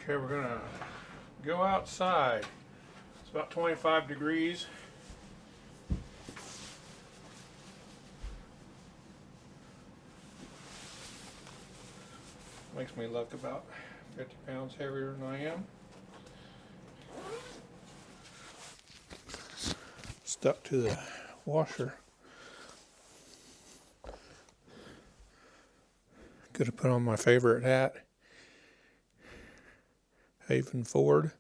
Okay, we're gonna go outside. It's about 25 degrees. Makes me look about 50 pounds heavier than I am. Stuck to the washer. Could have put on my favorite hat. Haven Ford.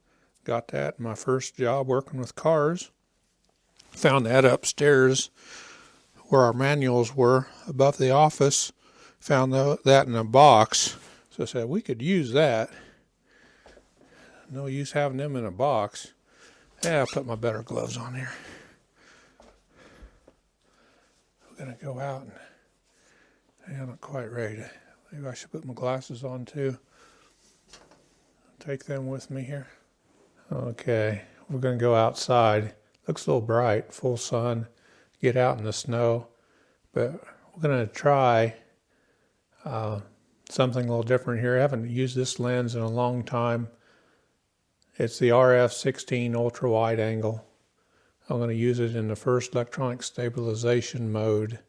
Got that in my first job working with cars. Found that upstairs where our manuals were above the office. Found that in a box. So I said, we could use that. No use having them in a box. Yeah, I'll put my better gloves on here. We're going to go out and I'm not quite ready. Maybe I should put my glasses on too. Take them with me here. Okay, we're going to go outside. Looks a little bright, full sun. Get out in the snow. But we're going to try something a little different here. I haven't used this lens in a long time. It's the RF-16 ultra wide angle. I'm going to use it in the first electronic stabilization mode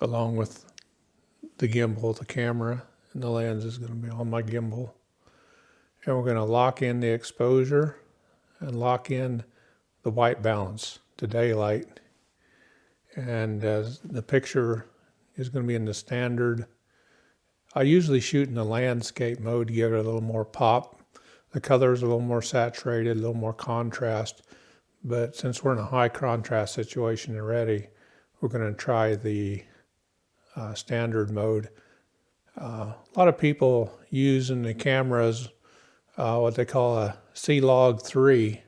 along with the gimbal, the camera, and the lens is going to be on my gimbal. And we're going to lock in the exposure and lock in the white balance to daylight. And the picture is going to be in the standard. I usually shoot in the landscape mode to give it a little more pop. The colors are a little more saturated, a little more contrast. But since we're in a high contrast situation already, we're going to try the standard mode. A lot of people use in the cameras what they call a C-Log 3,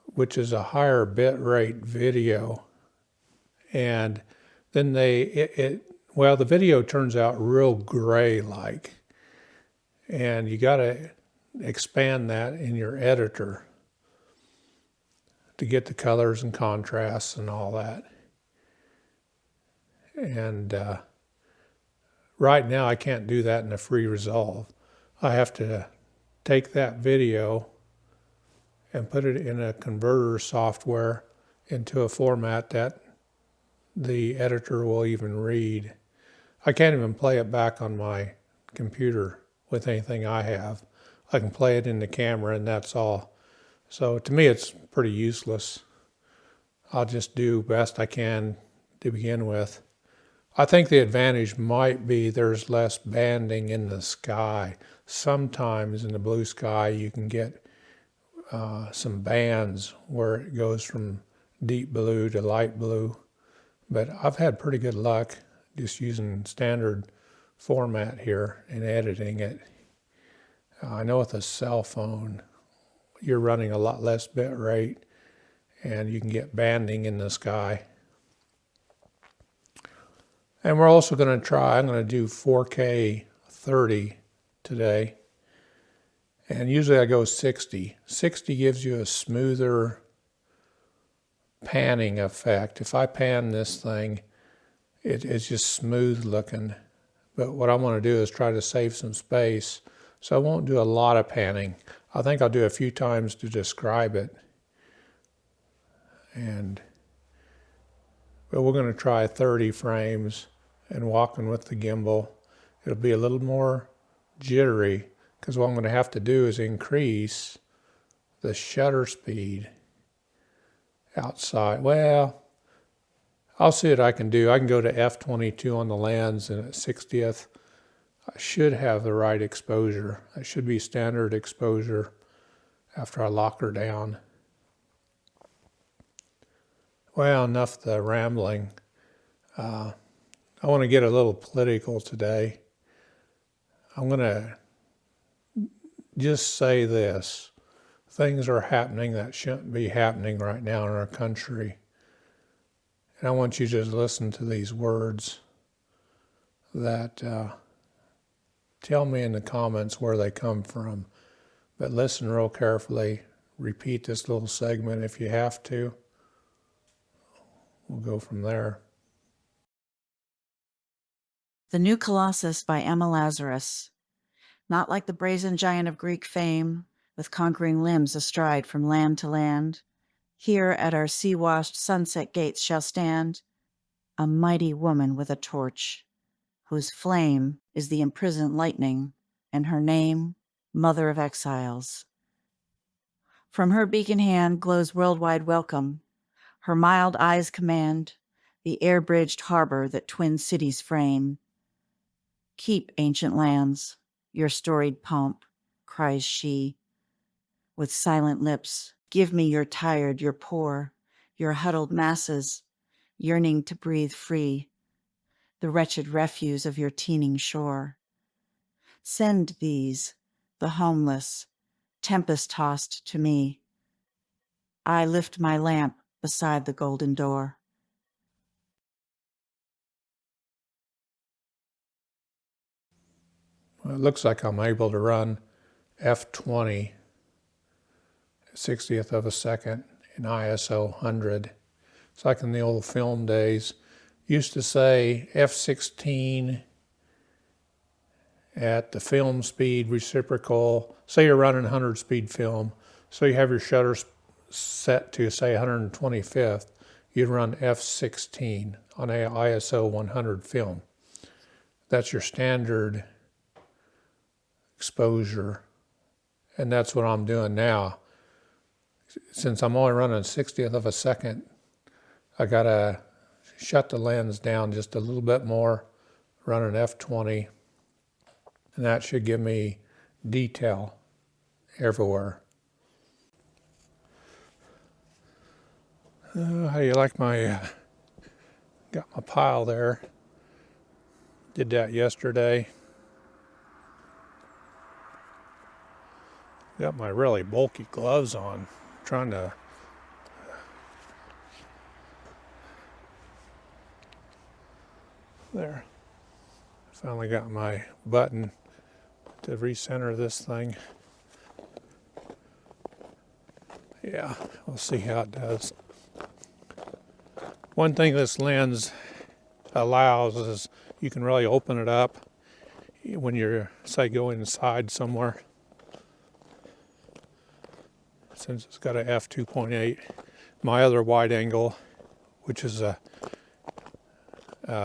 which is a higher bit rate video. And then the video turns out real gray-like. And you got to expand that in your editor to get the colors and contrasts and all that. And right now I can't do that in a free resolve. I have to take that video and put it in a converter software into a format that the editor will even read. I can't even play it back on my computer with anything I have. I can play it in the camera and that's all. So to me it's pretty useless. I'll just do best I can to begin with. I think the advantage might be there's less banding in the sky. Sometimes in the blue sky you can get some bands where it goes from deep blue to light blue. But I've had pretty good luck just using standard format here and editing it. I know with a cell phone you're running a lot less bit rate and you can get banding in the sky. And we're also going to try, I'm going to do 4K 30 today. And usually I go 60. 60 gives you a smoother panning effect. If I pan this thing, it's just smooth looking. But what I want to do is try to save some space. So I won't do a lot of panning. I think I'll do a few times to describe it. But we're going to try 30 frames and walking with the gimbal. It'll be a little more jittery because what I'm going to have to do is increase the shutter speed outside. Well, I'll see what I can do. I can go to f22 on the lens and at 60th I should have the right exposure. That should be standard exposure after I lock her down. Well, enough of the rambling. I want to get a little political today. I'm going to just say this. Things are happening that shouldn't be happening right now in our country. And I want you to just listen to these words that tell me in the comments where they come from. But listen real carefully. Repeat this little segment if you have to. We'll go from there. The New Colossus by Emma Lazarus. not like the brazen giant of Greek fame, with conquering limbs astride from land to land. Here at our sea-washed sunset gates shall stand a mighty woman with a torch, whose flame is the imprisoned lightning, and her name, Mother of Exiles. From her beacon hand glows worldwide welcome. Her mild eyes command the air-bridged harbor that twin cities frame. Keep, ancient lands, your storied pomp, cries she. With silent lips, give me your tired, your poor, your huddled masses, yearning to breathe free, the wretched refuse of your teeming shore. Send these, the homeless, tempest-tossed to me. I lift my lamp beside the golden door. Well, it looks like I'm able to run F20 60th of a second in ISO 100. It's like in the old film days. Used to say F16 at the film speed reciprocal. Say you're running 100 speed film, so you have your shutter set to say 125th. You'd run F16 on a ISO 100 film. That's your standard exposure, and that's what I'm doing now. Since I'm only running 60th of a second, I gotta shut the lens down just a little bit more, run an F20, and that should give me detail everywhere. How do you like my, got my pile there. Did that yesterday. Got my really bulky gloves on, trying to there. Finally got my button to recenter this thing. Yeah, we'll see how it does. One thing this lens allows is you can really open it up when you're, say, going inside somewhere. Since it's got a f2.8, my other wide angle, which is a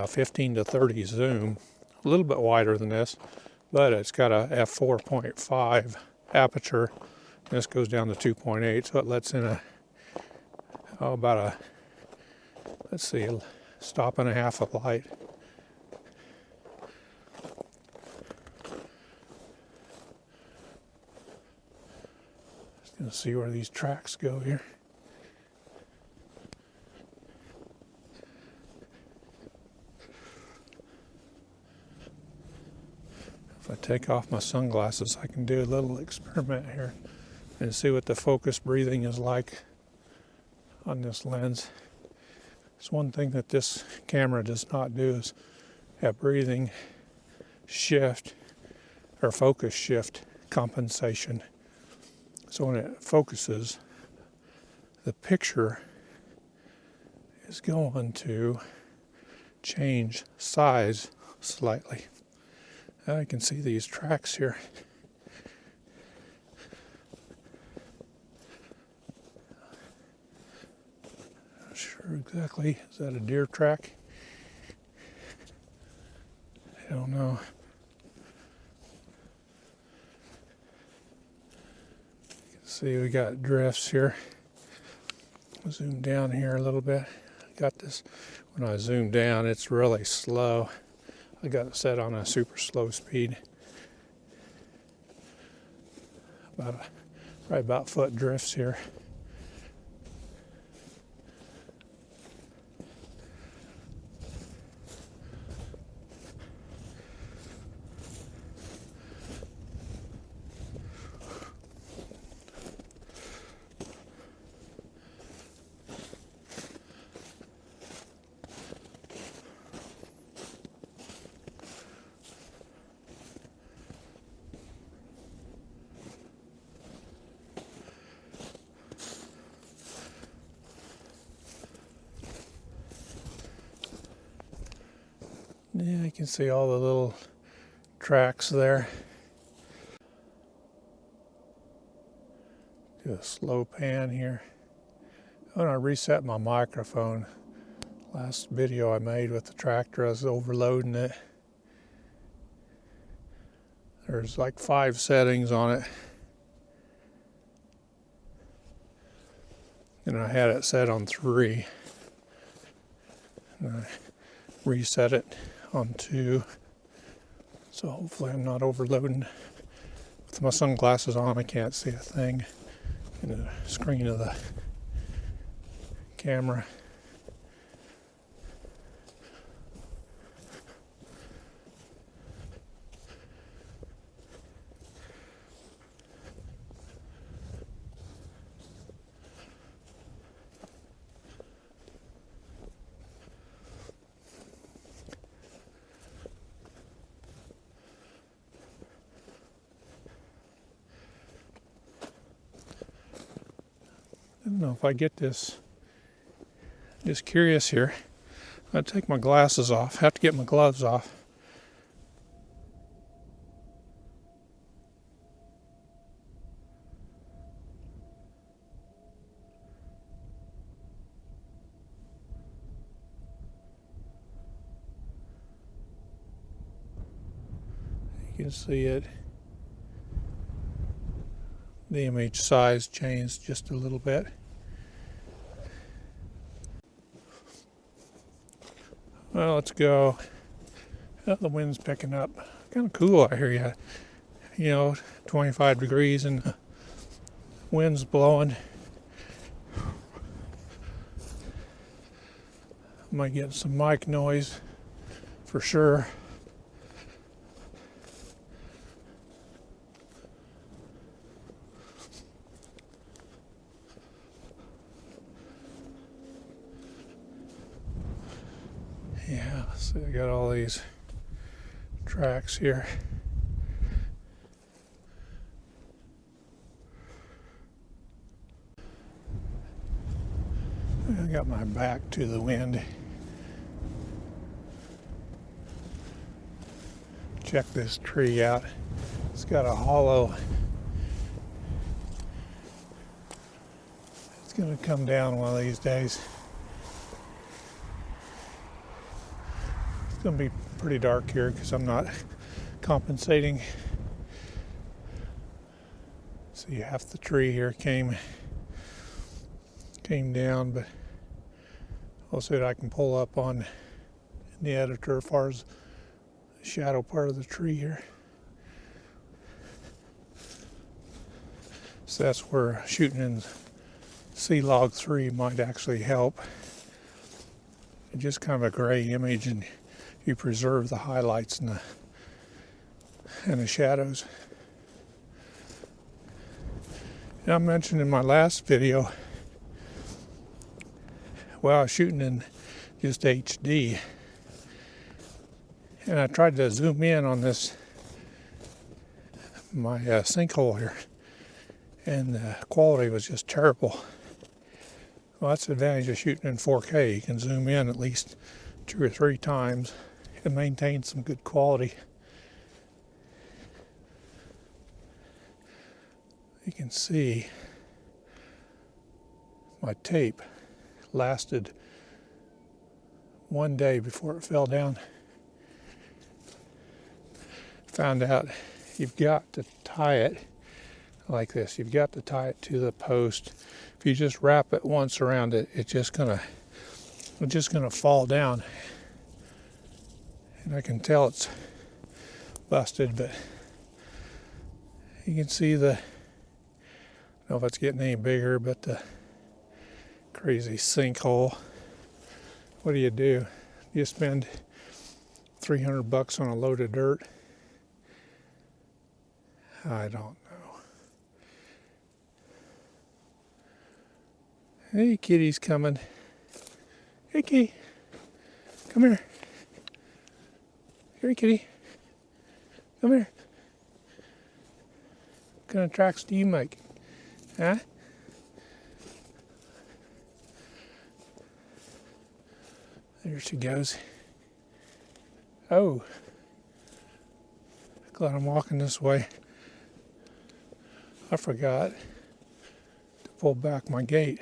15 to 30 zoom, a little bit wider than this, but it's got a f4.5 aperture. This goes down to 2.8, so it lets in about a, let's see, stop and a half of light. Just gonna see where these tracks go here. If I take off my sunglasses, I can do a little experiment here and see what the focus breathing is like on this lens. It's one thing that this camera does not do is have breathing shift or focus shift compensation. So when it focuses, the picture is going to change size slightly. I can see these tracks here. Not sure exactly. Is that a deer track? I don't know. You can see we got drifts here. I'll zoom down here a little bit. I got this. When I zoom down, it's really slow. I got it set on a super slow speed. Probably about foot drifts here. Yeah, you can see all the little tracks there. Do a slow pan here. I'm going to reset my microphone. Last video I made with the tractor, I was overloading it. There's like 5 settings on it. And I had it set on 3. And I reset it on 2. So hopefully I'm not overloading. With my sunglasses on, I can't see a thing in the screen of the camera. I don't know if I get this. Just curious here. I take my glasses off. Have to get my gloves off. You can see it. The image size changed just a little bit. Well, let's go. Oh, the wind's picking up. Kind of cool out here. You know, 25 degrees and the wind's blowing. Might get some mic noise for sure. Yeah, so I got all these tracks here. I got my back to the wind. Check this tree out. It's got a hollow. It's going to come down one of these days. It's going to be pretty dark here because I'm not compensating. See, half the tree here came down, but I'll see what I can pull up on in the editor as far as the shadow part of the tree here. So that's where shooting in C-Log 3 might actually help. It's just kind of a gray image, and you preserve the highlights and the shadows. And I mentioned in my last video, well, I was shooting in just HD, and I tried to zoom in on my sinkhole here, and the quality was just terrible. Well, that's the advantage of shooting in 4K. You can zoom in at least 2 or 3 times and maintain some good quality. You can see my tape lasted 1 day before it fell down. Found out you've got to tie it like this. You've got to tie it to the post. If you just wrap it once around it, it's just gonna fall down. And I can tell it's busted, but you can see I don't know if it's getting any bigger, but the crazy sinkhole. What do? You spend $300 on a load of dirt? I don't know. Hey, kitty's coming. Hey, kitty. Come here. Here, kitty. Come here. What kind of tracks do you make? Huh? There she goes. Oh. Glad I'm walking this way. I forgot. pull back my gate.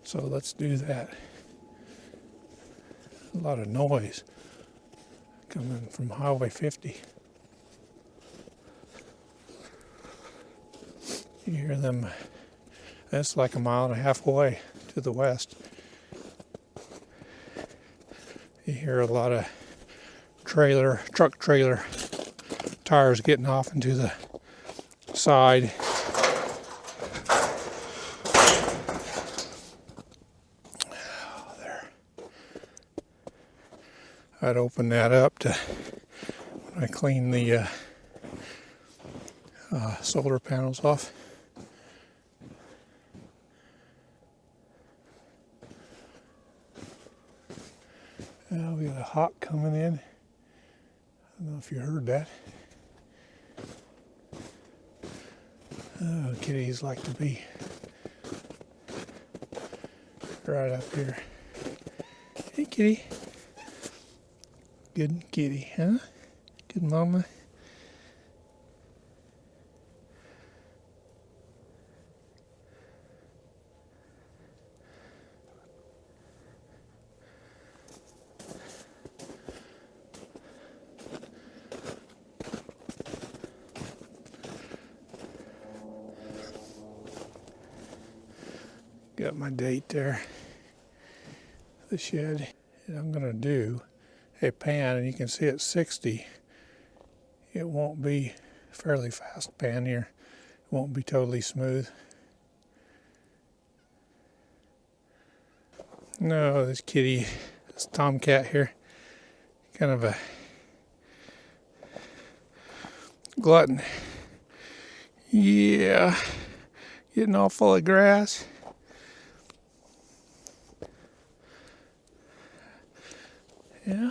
So let's do that. A lot of noise coming from Highway 50. You hear them, that's like 1.5 miles away to the west. You hear a lot of truck trailer tires getting off into the side. There. I'd open that up to when I clean the solar panels off. We got a hawk coming in. I don't know if you heard that. Oh, kitties like to be right up here. Hey, kitty. Good kitty, huh? Good mama. Got my date there, the shed. And I'm gonna do a pan, and you can see it's 60. It won't be fairly fast pan here. It won't be totally smooth. No, this kitty, this tomcat here, kind of a glutton. Yeah, getting all full of grass. Yeah.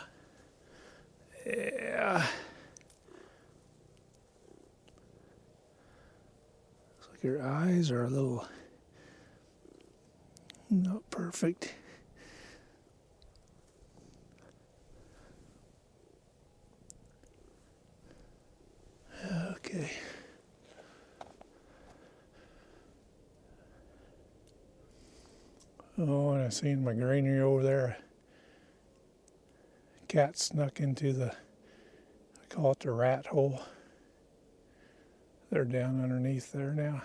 Yeah. Looks like your eyes are a little not perfect. Okay. Oh, and I seen my granary over there. Cat snuck into the, I call it the rat hole. They're down underneath there now.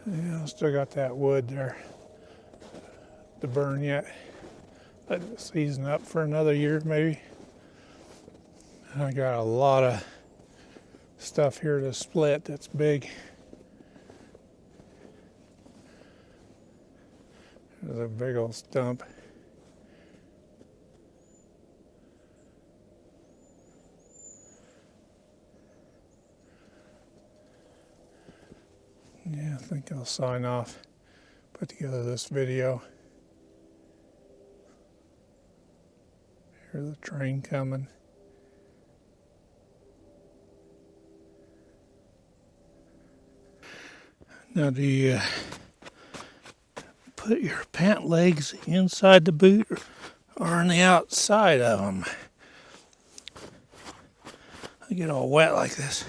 Yeah, still got that wood there to burn yet. Let it season up for another year maybe. I got a lot of stuff here to split that's big. There's a big old stump. Yeah, I think I'll sign off, put together this video. Here's the train coming. Now, do you put your pant legs inside the boot or on the outside of them? They get all wet like this.